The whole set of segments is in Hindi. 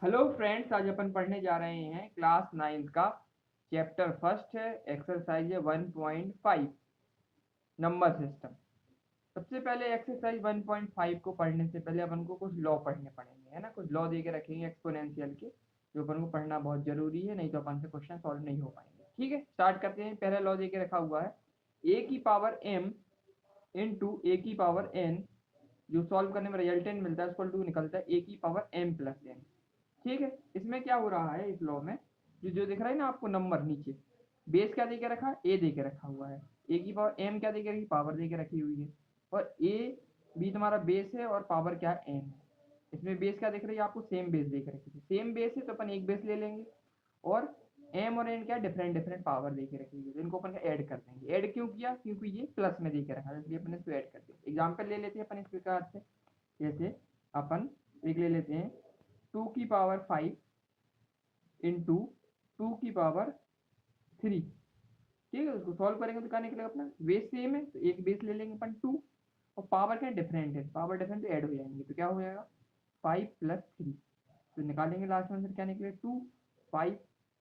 हेलो फ्रेंड्स, आज अपन पढ़ने जा रहे हैं क्लास 9th का चैप्टर फर्स्ट है। एक्सरसाइज है 1.5 नंबर सिस्टम। सबसे पहले एक्सरसाइज 1.5 को पढ़ने से पहले अपन को कुछ लॉ पढ़ने पड़ेंगे, है ना। कुछ लॉ दे के रखेंगे एक्सपोनेंशियल के, जो अपन को पढ़ना बहुत जरूरी है, नहीं तो अपन से क्वेश्चन सॉल्व नहीं हो पाएंगे। ठीक है, स्टार्ट करते हैं। पहला लॉ दे के रखा हुआ है ए की पावर m इंटू ए की पावर n। जो सॉल्व करने में रिजल्टेंट मिलता है उसको टू निकलता है ए की पावर m प्लस n। ठीक है, इसमें क्या हो रहा है इस लॉ में, जो जो दिख रहा है ना आपको नंबर नीचे, बेस क्या दे के रखा है, ए दे के रखा हुआ है। ए की पावर एम क्या दे के रखी, पावर दे के रखी हुई है। और ए बी तुम्हारा बेस है और पावर क्या है, एन है। इसमें बेस क्या दिख रही है आपको, सेम बेस दे के रखी थी। सेम बेस है तो अपन एक बेस ले लेंगे, और एम और एन क्या डिफरेंट डिफरेंट पावर दे के रखी हुई है, तो इनको अपन ऐड कर देंगे। ऐड क्यों किया, क्योंकि ये प्लस में दे के रखा है, इसलिए अपन इसको ऐड कर दिया। एग्जाम्पल ले लेते हैं अपन इस प्रकार से। जैसे अपन एक ले लेते हैं 2 की पावर 5 इंटू 2 की पावर 3। ठीक है, उसको सॉल्व करेंगे तो क्या निकलेगा, अपना बेस सेम है तो एक बेस ले लेंगे अपन 2, और पावर क्या डिफरेंट है, पावर डिफरेंट तो ऐड हो जाएंगे, तो क्या हो जाएगा 5 + 3। तो निकालेंगे लास्ट में आंसर क्या निकले 2। 5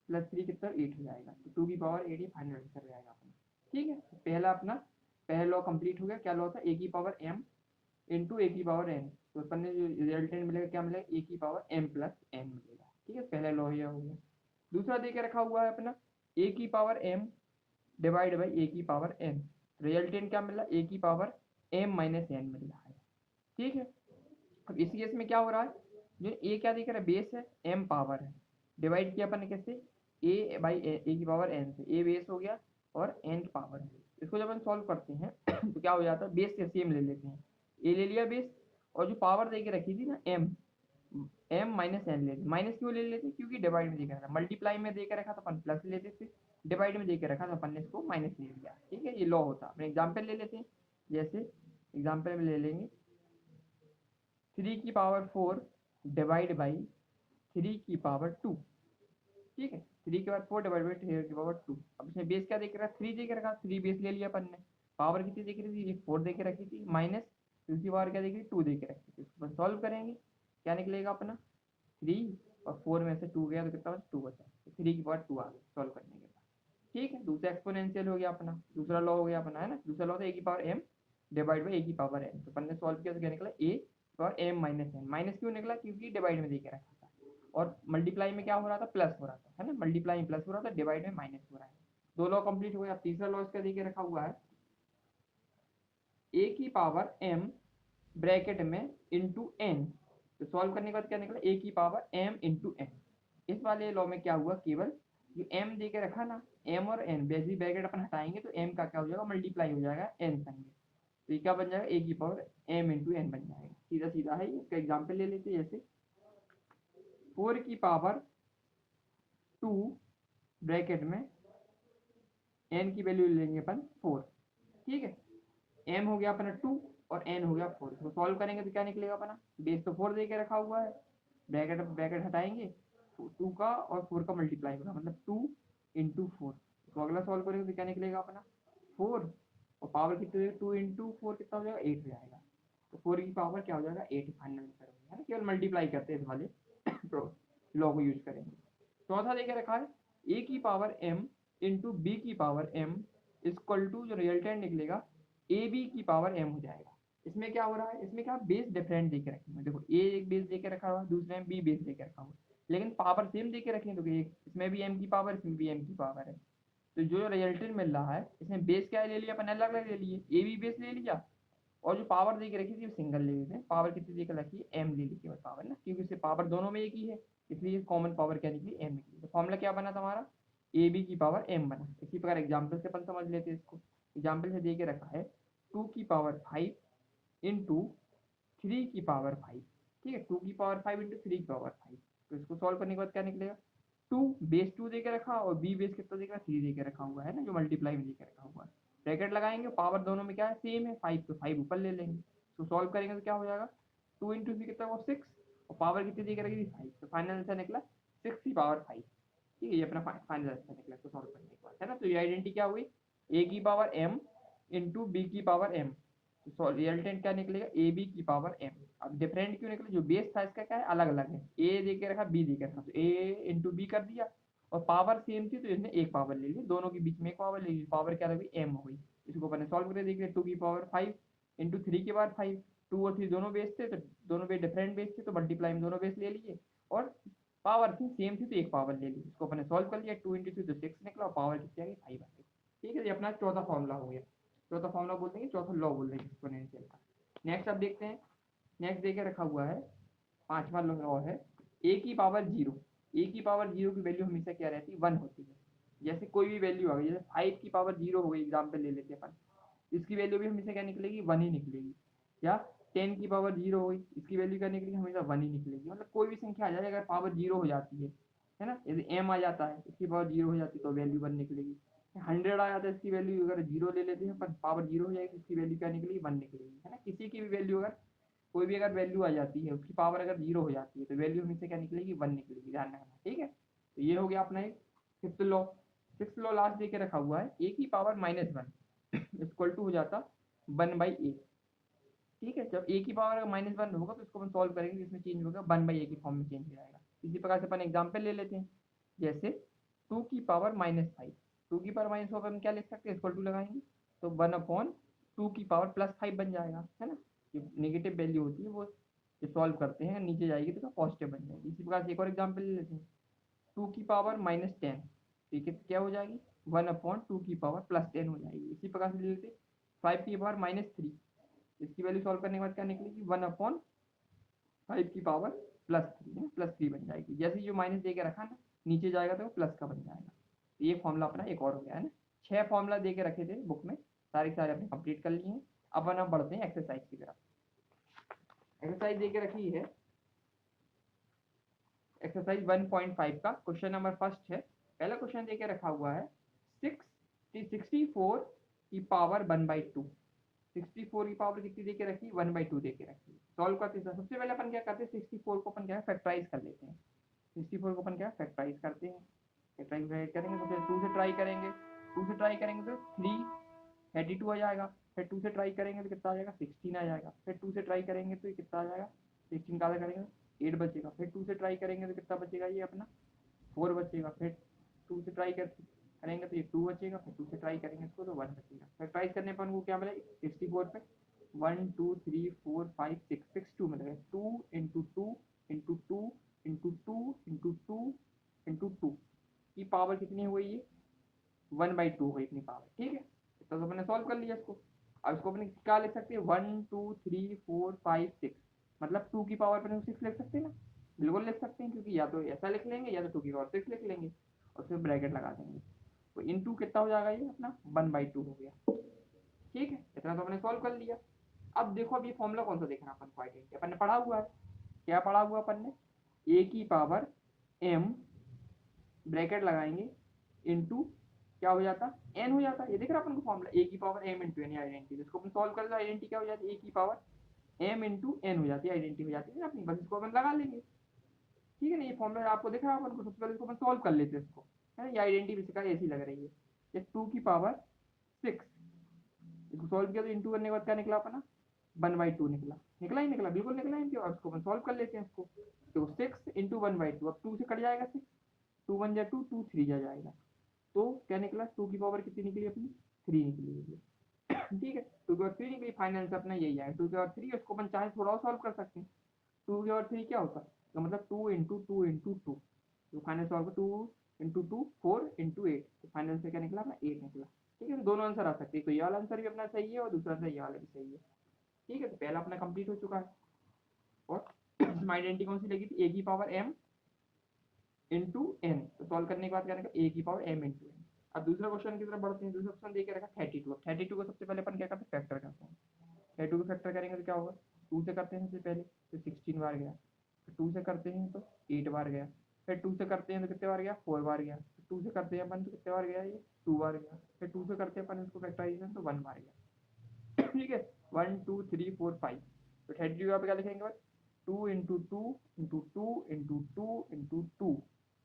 + 3 कितना 8 हो जाएगा, तो 2 की पावर 8 ये फाइनल आंसर हो जाएगा अपना। ठीक है, तो पहला अपना पहला लॉ कंप्लीट हो गया। क्या लॉ था, ए की पावर एम इंटू ए की पावर एन। तो अपन ने जो रिजल्टेंट मिलेगा क्या मिलेगा, ए की पावर एम प्लस एन मिलेगा। ठीक है, पहला लॉ ये हो गया। दूसरा दे के रखा हुआ है अपना ए की पावर एम डिवाइड बाई ए की पावर एन। रिजल्टेंट क्या मिला, ए की पावर एम माइनस एन मिल रहा है। ठीक है, अब इस केस में क्या हो रहा है, जो ए क्या दिख रहा है, बेस है, एम पावर है। डिवाइड किया अपन ने कैसे, ए बाई ए की पावर एन से। ए बेस हो गया और एन पावर है। इसको जब हम सॉल्व करते हैं तो क्या हो जाता है, बेस से सेम ले लेते हैं, ए ले लिया बेस, और जो पावर दे के रखी थी ना एम, एम माइनस एन ले ली। माइनस क्यों ले लेते, क्योंकि डिवाइड में देकर रखा, मल्टीप्लाई में देकर रखा तो अपन प्लस ले लेते थे, डिवाइड में देकर रखा तो अपन ने इसको माइनस ले लिया। ठीक है, ये लॉ होता है। अपने एग्जाम्पल ले लेते हैं। जैसे एग्जाम्पल में ले लेंगे 3 की पावर 4 डिवाइड बाई 3 की पावर 2। ठीक है, 3 की पावर 4 डिवाइड बाई 3 की पावर 2। अब इसमें बेस क्या देख रहा है, 3 देख रखा, 3 बेस ले लिया अपन ने। पावर कितनी देख रही थी, 4 देख रखी थी, माइनस इसकी पावर क्या देख रही, 2 देख रखी थी। उसको सॉल्व करेंगे, क्या निकलेगा अपना 3 और 4 में से 2 गया तो कितना बचा, 2 बचा, तो 3 की पावर 2 आ गई सॉल्व करने के बाद। ठीक है, दूसरा एक्सपोनेंशियल हो गया अपना, दूसरा लॉ हो गया अपना, है ना। दूसरा लॉ था ए की पावर एम डिवाइड बाई ए की पावर एन। तो अपन ने सॉल्व किया तो क्या निकला, A power M minus N. Minus क्यों निकला, क्योंकि डिवाइड में देके रखा था, और मल्टीप्लाई में क्या हो रहा था, प्लस हो रहा था, है ना। मल्टीप्लाई में प्लस हो रहा था, डिवाइड में माइनस हो रहा है। दो लॉ कंप्लीट हो गया। अब तीसरा लॉ इसका देके रखा हुआ है ए की पावर एम ब्रैकेट में इंटू एन। तो सॉल्व करने के बाद क्या निकला, ए की पावर एम इंटू एन। इस वाले लॉ में क्या हुआ, केवल जो एम दे के रखा ना, एम और एन बेसिक ब्रैकेट अपन हटाएंगे तो एम का क्या हो जाएगा, मल्टीप्लाई हो जाएगा एन संगे। तो ये क्या बन जाएगा, ए की पावर एम इंटू एन बन जाएगा। सीधा सीधा है। इसका एग्जाम्पल ले लेते हैं। जैसे 4 की पावर 2 ब्रैकेट में एन की वैल्यू ले लेंगे अपन 4। ठीक है, एम हो गया अपना 2 और एन हो गया 4। इसको सॉल्व करेंगे तो क्या निकलेगा अपना, बेस तो 4 दे के रखा हुआ है, ब्रैकेट ब्रैकेट हटाएंगे, 2 का और 4 का मल्टीप्लाई होगा, मतलब 2 इंटू 4। तो अगला सॉल्व करेंगे तो क्या निकलेगा अपना 4, और पावर कितनी हो, 2 इंटू 4 कितना हो जाएगा, 8 हो जाएगा। तो 4 की पावर क्या हो जाएगा, 8 फाइनल आंसर हो गया, है ना। केवल मल्टीप्लाई करते हैं इस वाले लॉ को यूज करेंगे। चौथा देके रखा है ए की पावर एम इंटू बी की पावर एम इक्वल टू, जो रिजल्टेंट निकलेगा ए बी की पावर एम हो जाएगा। इसमें क्या हो रहा है, इसमें क्या बेस डिफरेंट देके रखे हैं। देखो ए एक बेस देके रखा हुआ है, दूसरे में बी बेस देके रखा हुआ है, लेकिन पावर सेम देके रखे हैं। तो एक इसमें भी एम की पावर, इसमें भी एम की पावर है। तो जो रिजल्टेंट मिल रहा है, इसमें बेस क्या ले लिया अपन, अलग अलग ले लिए, ए बी बेस ले लिया, और जो पावर दे के रखी थी वो सिंगल ले लेते हैं। पावर कितनी दे के रखी है, एम ले ली केवल पावर ना, क्योंकि इससे पावर दोनों में एक ही है, इसलिए कॉमन पावर क्या निकली, एम निकली। तो फॉर्मूला क्या बना था हमारा, ए बी की पावर एम बना। इसी प्रकार एग्जाम्पल से अपन समझ लेते हैं इसको। एग्जाम्पल से दे के रखा है 2 की पावर 5 इंटू 3 की पावर 5। ठीक है, 2 की पावर 5 इंटू 3 की पावर 5। तो इसको सॉल्व करने के बाद क्या निकलेगा, 2 बेस 2 दे के रखा और बी बेस कितना देगा, 3 दे के रखा हुआ है ना, जो मल्टीप्लाई में दे के रखा हुआ है। ब्रैकेट लगाएंगे, पावर दोनों में क्या है, सेम है, 5 तो 5 ऊपर ले लेंगे। तो सॉल्व करेंगे तो क्या हो जाएगा, 2 इंटू 3 कितना हुआ 6, और पावर कितनी दे के रखी थी 5, तो फाइनल आंसर निकला 6 की पावर 5। ठीक है, ये अपना फाइनल आंसर निकला इसको सॉल्व करने के बाद, है ना। तो ये आइडेंटिटी क्या हुई, ए की पावर एम इंटू बी की पावर एम। तो रिजल्टेंट क्या निकलेगा, ए बी की पावर एम। अब डिफरेंट क्यों निकला, जो बेस था इसका क्या है, अलग अलग है, ए दे के रखा बी दे के रखा, तो ए इंटू बी कर दिया, और पावर सेम थी तो इसने एक पावर ले ली, दोनों के बीच में एक पावर ले ली, पावर क्या रही एम हो गई। इसको अपन सॉल्व करके देख रहे, 2 की पावर 5 इंटू 3 की पावर 5, 2 और 3 दोनों बेस थे, तो दोनों बेस डिफरेंट बेस थे तो मल्टीप्लाई में दोनों बेस ले लिए, और पावर थी सेम थी तो एक पावर ले ली, इसको अपने सॉल्व कर लिया, 2 इंटू 3 तो 6 निकला, और पावर कितनी आ गई 5 आ गई। ठीक है, ये अपना चौथा फॉर्मूला हो गया, चौथा फॉर्मूला बोलते हैं, चौथा लॉ बोल देंगे एक्सपोनेंशियल का। नेक्स्ट अब देखते हैं, नेक्स्ट देके रखा हुआ है, पांचवा लॉ है, a की पावर 0, a की पावर 0 की वैल्यू हमेशा क्या रहती है, 1 होती है। जैसे कोई भी वैल्यू आ गई, जैसे 5 की पावर 0 हो गई, एग्जाम्पल ले लेते हैं अपन, इसकी वैल्यू भी हमेशा क्या निकलेगी, 1 ही निकलेगी। या 10 की पावर 0 हो गई, इसकी वैल्यू क्या निकलेगी, हमेशा 1 ही निकलेगी। मतलब कोई भी संख्या आ जाए अगर पावर 0 हो जाती है ना, यदि m आ जाता है इसकी पावर 0 हो जाती है तो वैल्यू 1 निकलेगी। 100 आ जाता है इसकी वैल्यू अगर 0 ले लेते हैं पर पावर 0 हो जाएगी, इसकी वैल्यू क्या निकलेगी, 1 निकलेगी, है ना। किसी की भी वैल्यू अगर, कोई भी अगर वैल्यू आ जाती है उसकी पावर अगर 0 हो जाती है तो वैल्यू हमेशा क्या निकलेगी, 1 निकलेगी, ध्यान रखना। ठीक है, तो ये हो गया अपना एक fifth law. Six law last देके रखा हुआ है, a की पावर -1 इक्वल टू हो जाता 1/a। ठीक है, जब a की पावर अगर -1 होगा तो इसको हम सॉल्व करेंगे, जिसमें चेंज होगा 1/a की फॉर्म में चेंज हो जाएगा। इसी प्रकार से अपन एग्जाम्पल ले लेते हैं, जैसे 2 की पावर -5, 2 की पावर -5 हम क्या लिख सकते हैं, इक्वल टू लगाएंगे तो 1/2 की पावर +5 बन जाएगा, है ना। जो नेगेटिव वैल्यू होती है वो जो सॉल्व करते हैं नीचे जाएगी तो पॉजिटिव बन जाएगी। इसी प्रकार से एक और एग्जाम्पल ले लेते हैं, 2 की पावर -10, ठीक है, क्या हो जाएगी, 1/2 की पावर +10 हो जाएगी। इसी प्रकार से ले लेते हैं 5 की पावर -3, इसकी वैल्यू सॉल्व करने के बाद क्या निकलेगी, 1/5 की पावर +3 है, +3 बन जाएगी। जैसे जो माइनस दे के रखा ना, नीचे जाएगा तो वो प्लस का बन जाएगा। तो ये फॉर्मूला अपना एक और हो गया है ना। 6 फॉर्मूला दे के रखे थे बुक में, सारे के सारे अपने कंप्लीट कर लिए हैं। अब हम बढ़ते हैं एक्सरसाइज की तरफ। एक्सरसाइज दे के रखी है, एक्सरसाइज 1.5 का क्वेश्चन नंबर फर्स्ट है। पहला क्वेश्चन दे के रखा हुआ है, 64 की पावर 1/2, 64 की पावर कितनी दे के रखी, 1/2 दे के रखी। सॉल्व करते हैं, सबसे पहले अपन क्या करते हैं, 64 को अपन क्या फैक्टराइज कर लेते हैं। 64 को अपन क्या फैक्टराइज करते हैं, फैक्टराइज करेंगे तो फिर 2 से ट्राई करेंगे, 2 से ट्राई करेंगे तो 332 आ जाएगा, फिर 2 से ट्राई करेंगे तो कितना आ जाएगा, 16 आ जाएगा, फिर 2 से ट्राई करेंगे तो ये कितना आ जाएगा, 16 का आधा करेंगे 8 बचेगा, फिर 2 से ट्राई करेंगे तो कितना बचेगा, ये अपना 4 बचेगा, फिर 2 से ट्राई करेंगे तो ये 2 बचेगा, फिर 2 से ट्राई करेंगे इसको तो 1 बचेगा। फिर ट्राई करने पर उनको क्या मिलेगा, 64 पे 1 2 3 4 5 6 6 2 मिलेगा, 2 इंटू 2 की पावर कितनी हुई, ये 1/2 हुई इतनी पावर। ठीक है, तो हमने सॉल्व कर लिया इसको। अब इसको अपने क्या लिख सकते हैं, 1 2 3 4 5 6, मतलब 2 की पावर पर 6 लिख सकते हैं ना, बिल्कुल लिख सकते हैं, क्योंकि या तो ऐसा लिख लेंगे या तो 2 की पावर 6 लिख लेंगे और फिर ब्रैकेट लगा देंगे, तो इंटू कितना हो जाएगा, ये अपना 1/2 हो गया। ठीक है, इतना तो हमने सॉल्व कर लिया। अब देखो, अब ये फॉर्मूला कौन सा देखना अपन को, आइडेंटिटी अपन ने पढ़ा हुआ है, क्या पढ़ा हुआ अपन ने, a की पावर m ब्रैकेट लगाएंगे इंटू क्या हो जाता, n हो जाता है। ये दिख रहा है अपन को फॉर्मूला, a की power m into an identity, इसको अपन सॉल्व कर, आइडेंटिटी क्या हो जाती है, a की पावर m इंटू एन हो जाती है, आइडेंटिटी हो जाती है ना अपनी, बस इसको अपन लगा लेंगे। ठीक है ना, ये फॉर्मूला आपको दिख रहा है अपन को, सबसे पहले इसको अपन सॉल्व कर लेते हैं इसको, है ना। ये आइडेंटिटी बेसिकली ऐसी लग रही है, ये 2 की पावर 6, इसको सॉल्व किया तो इंटू करने के बाद क्या निकला अपना, 1/2 निकला, निकला ही निकला, बिल्कुल निकला ही। अब इसको अपन सॉल्व कर लेते हैं इसको, तो 6 इंटू 1/2, अब 2 से कट जाएगा 6, 2 1 जा 2, 2 3 जा जाएगा, तो क्या निकला, 2 की पावर कितनी निकली अपनी, 3 निकली है। ठीक है, 2 की पावर 3 निकली, फाइनल आंसर अपना यही आएगा 2 की पावर 3। इसको अपन चाहे थोड़ा और सॉल्व कर सकते हैं, 2 की पावर 3 क्या होता है, तो मतलब 2 इंटू 2 तो फाइनल सॉल्व 2 इंटू 2 4 इंटू 8, तो फाइनल से क्या निकला अपना 8 निकला। ठीक है, तो दोनों आंसर आ सकते हैं, तो ये वाला आंसर भी अपना सही है और दूसरा आंसर ये वाला भी सही है। ठीक है, तो पहला अपना कंप्लीट हो चुका है। और आइडेंटिटी कौन सी लगी थी, a की पावर m इंटू एन, तो सॉल्व करने के बाद क्या रहेगा, a की पावर m इंटू एन। अब दूसरा क्वेश्चन की तरफ बढ़ते हैं, दूसरा क्वेश्चन देके रखा 32। अब 32 को सबसे पहले अपन क्या करते हैं, फैक्टर करते हैं। 32 को फैक्टर करेंगे तो क्या होगा, 2 से करते हैं सबसे पहले तो 16 बार गया, फिर 2 से करते हैं तो 8 बार गया, फिर 2 से करते हैं तो कितने बार गया, 4 बार गया, फिर 2 से करते हैं अपन तो कितने बार गया, ये 2 बार गया, फिर 2 से करते हैं अपन इसको फैक्टराइजेशन तो 1 बार गया। ठीक है, 1 2 3 4 5, तो 32 यहाँ पे क्या लिखेंगे बाद, 2 इंटू 2 इंटू 2 इंटू 2 इंटू 2,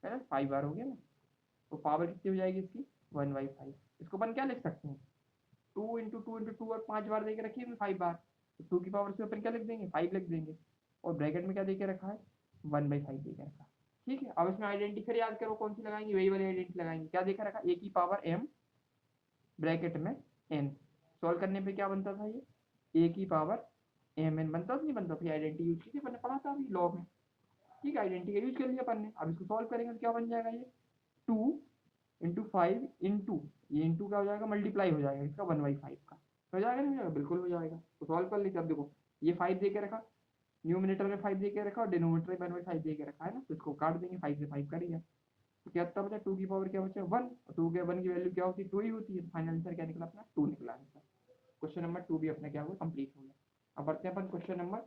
है ना, 5 बार हो गया ना। तो पावर कितनी हो जाएगी इसकी, 1/5। इसको अपन क्या लिख सकते हैं, 2 इंटू 2 इंटू 2 और 5 बार देके रखिए 5 बार, तो 2 की पावर से अपन क्या लिख देंगे, 5 लिख देंगे। और ब्रैकेट में क्या दे के रखा है 1/5 दे के रखा है। ठीक है, अब इसमें आइडेंटिटी फिर याद करो कौन सी लगाएंगे, वही वाली आइडेंटिटी लगाएंगे। क्या देखा रखा ए की पावर m ब्रैकेट में n, सॉल्व करने पे क्या बनता था ये ए की पावर एम एन बनता था नहीं बनता था, आइडेंटिटी यूज की थी मैंने पढ़ा था अभी लॉ में। ठीक है, आइडेंटिटी का यूज कर लिया अपन ने। अब इसको सॉल्व करेंगे तो क्या बन जाएगा ये 2 × 5 इंटू ये इंटू क्या हो जाएगा मल्टीप्लाई हो जाएगा इसका 1/5 का, हो जाएगा नहीं हो जाएगा, बिल्कुल हो जाएगा। तो सॉल्व कर लीजिए। अब देखो ये 5 दे के रखा, न्यूमिनेटर में 5 दे के रखा और डिनोमिनेटर में 1/5 दे के रखा है ना, तो इसको काट देंगे 5 से 5 करिए तो क्या आता बचा 2 की पावर क्या बचा 1, और 2 के 1 की वैल्यू क्या होती है 2 ही होती है। फाइनल आंसर क्या निकला अपना 2 निकला आंसर। क्वेश्चन नंबर 2 भी अपना क्या हुआ कंप्लीट हो गया। अब बढ़ते हैं अपन क्वेश्चन नंबर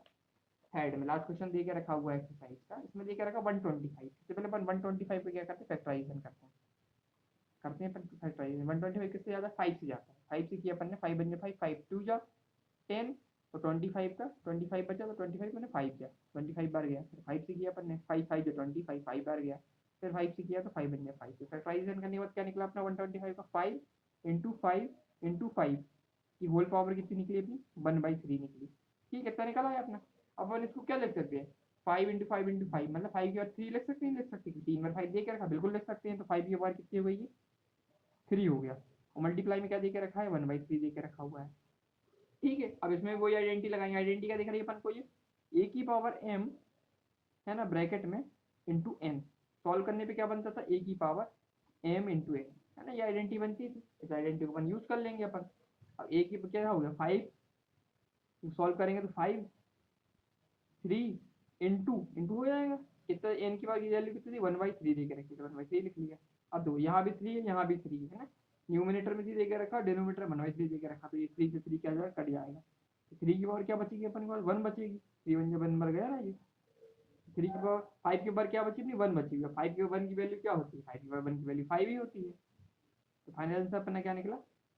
थर्ड में। लास्ट क्वेश्चन दे के रखा हुआ है एक्सरसाइज का, इसमें दे के रखा 125। सबसे पहले अपन 125 पे क्या करते हैं फैक्टराइजेशन करते हैं अपन फैक्टराइजेशन। 125 किससे ज्यादा 5 से जाता है, 5 से किया अपन ने 5 बन जाए 5 5 2 जा 10, तो 25 का 25 बचा तो 25 मैंने 5 गया 25 बार गया, फिर 5 से किया अपन ने 5 5 जो 25 5 बार गया, फिर 5 से किया तो 5 बन गया 5। तो फैक्टराइजेशन करने के बाद क्या निकला अपना 125 का 5 × 5 की होल पावर कितनी निकली अपनी 1/3 निकली। ठीक है, इतना निकला है अपना। अब अपन इसको क्या लिख सकते हैं 5 × 5 × 5 मतलब 5 की बार 3 लिख सकते हैं, लिख सकते हैं 3 बार 5 दे के रखा बिल्कुल लिख सकते हैं। तो 5 की बार कितनी हो गई 3 हो गया, और मल्टीप्लाई में क्या दे के रखा है 1/3 दे के रखा हुआ है। ठीक है, अब इसमें वही आइडेंटिटी लगाएंगे। आइडेंटिटी क्या दिख रही है अपन को ये ए की पावर m है ना ब्रैकेट में इंटू एन, सॉल्व करने पे क्या बनता था ए की पावर m इंटू एन, है ना, ये आइडेंटिटी बनती थी। इस आइडेंटिटी को अपन यूज कर लेंगे अपन। अब ए की क्या हो गया 5, सॉल्व करेंगे तो 5 3 इंटू इंटू हो जाएगा कितना एन की वैल्यू कितनी थी 1/3 दे के रखी तो 1/3 लिख लिया। अब दो यहाँ भी 3 है यहाँ भी 3 है ना, न्यूमिनेटर में 3 दे के रखा डिनोमिनेटर 1/3 दे के रखा, तो ये 3 से 3 क्या जाएगा कट जाएगा। 3 की पावर क्या बचेगी अपन के पास 1 बचेगी, 3 1 1 मर गया ना ये। 3 की पावर 5 के ऊपर क्या बची थी 1 बची हुई, 5 के 1 की वैल्यू क्या होती है 5 के 1 की वैल्यू 5 ही होती है। तो फाइनल आंसर अपना क्या निकला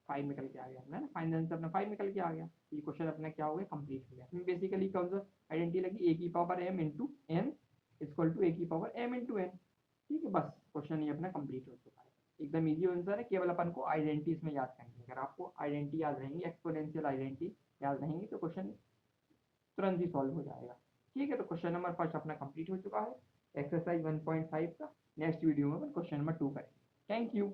5 निकल के आ गया है ना, फाइनल आंसर अपना 5 निकल के आ गया। ये क्वेश्चन अपना क्या हो गया कंप्लीट हो गया। इसमें बेसिकली कौन सा आइडेंटिटी लगी ए की power m into N equal to A की पावर m इंटू एन। ठीक है, बस क्वेश्चन ये अपना कंप्लीट हो चुका है। एकदम इजी आंसर है, केवल अपन को आइडेंटिटी इसमें याद करनी है। अगर आपको आइडेंटिटी याद रहेंगी एक्सपोनेंशियल आइडेंटिटी याद रहेंगी तो क्वेश्चन तुरंत ही सॉल्व हो जाएगा। ठीक है, तो क्वेश्चन नंबर 1 अपना कंप्लीट हो चुका है एक्सरसाइज 1.5 का। नेक्स्ट वीडियो में अपन क्वेश्चन नंबर 2 करेंगे। Thank you.